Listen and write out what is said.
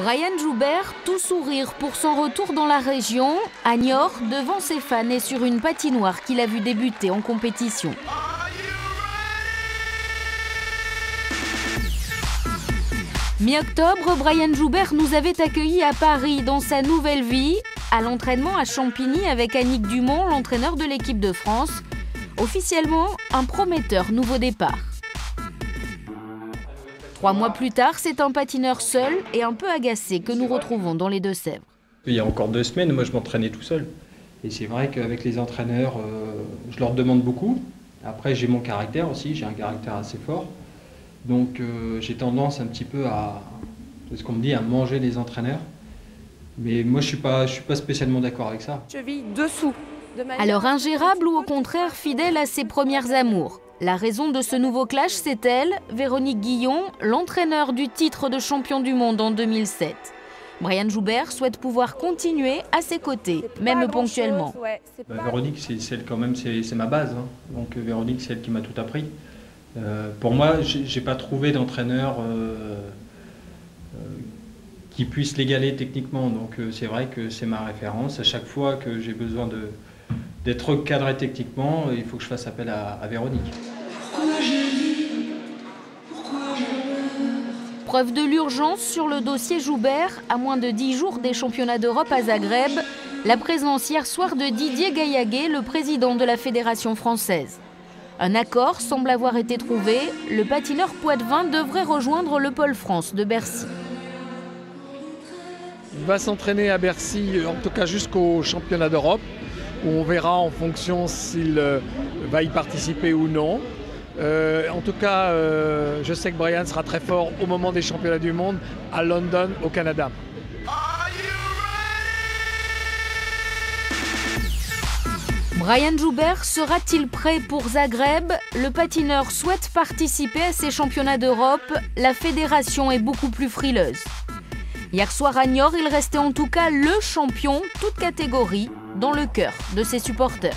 Brian Joubert, tout sourire pour son retour dans la région, à Niort, devant ses fans et sur une patinoire qu'il a vu débuter en compétition. Mi-octobre, Brian Joubert nous avait accueillis à Paris dans sa nouvelle vie, à l'entraînement à Champigny avec Annick Dumont, l'entraîneur de l'équipe de France. Officiellement, un prometteur nouveau départ. 3 mois plus tard, c'est un patineur seul et un peu agacé que nous retrouvons dans les Deux-Sèvres. Il y a encore 2 semaines, moi je m'entraînais tout seul. Et c'est vrai qu'avec les entraîneurs, je leur demande beaucoup. Après, j'ai mon caractère aussi, j'ai un caractère assez fort. Donc j'ai tendance un petit peu à, c'est ce qu'on me dit, à manger les entraîneurs. Mais moi je suis pas spécialement d'accord avec ça. Je vis dessous. Alors ingérable ou au contraire fidèle à ses premières amours? La raison de ce nouveau clash, c'est elle, Véronique Guillon, l'entraîneur du titre de champion du monde en 2007. Brian Joubert souhaite pouvoir continuer à ses côtés, même ponctuellement. Véronique, c'est celle quand même, c'est ma base. Hein. Donc Véronique, c'est elle qui m'a tout appris. Pour moi, j'ai pas trouvé d'entraîneur qui puisse l'égaler techniquement. Donc c'est vrai que c'est ma référence. À chaque fois que j'ai besoin d'être cadré techniquement, il faut que je fasse appel à Véronique. Preuve de l'urgence sur le dossier Joubert, à moins de 10 jours des championnats d'Europe à Zagreb, la présence hier soir de Didier Gaillaguet, le président de la Fédération française. Un accord semble avoir été trouvé, le patineur poitevin devrait rejoindre le pôle France de Bercy. Il va s'entraîner à Bercy, en tout cas jusqu'au championnat d'Europe, où on verra en fonction s'il va y participer ou non. En tout cas, je sais que Brian sera très fort au moment des championnats du monde à London, au Canada. Brian Joubert sera-t-il prêt pour Zagreb? Le patineur souhaite participer à ces championnats d'Europe. La fédération est beaucoup plus frileuse. Hier soir à Niort, il restait en tout cas le champion, toute catégorie, dans le cœur de ses supporters.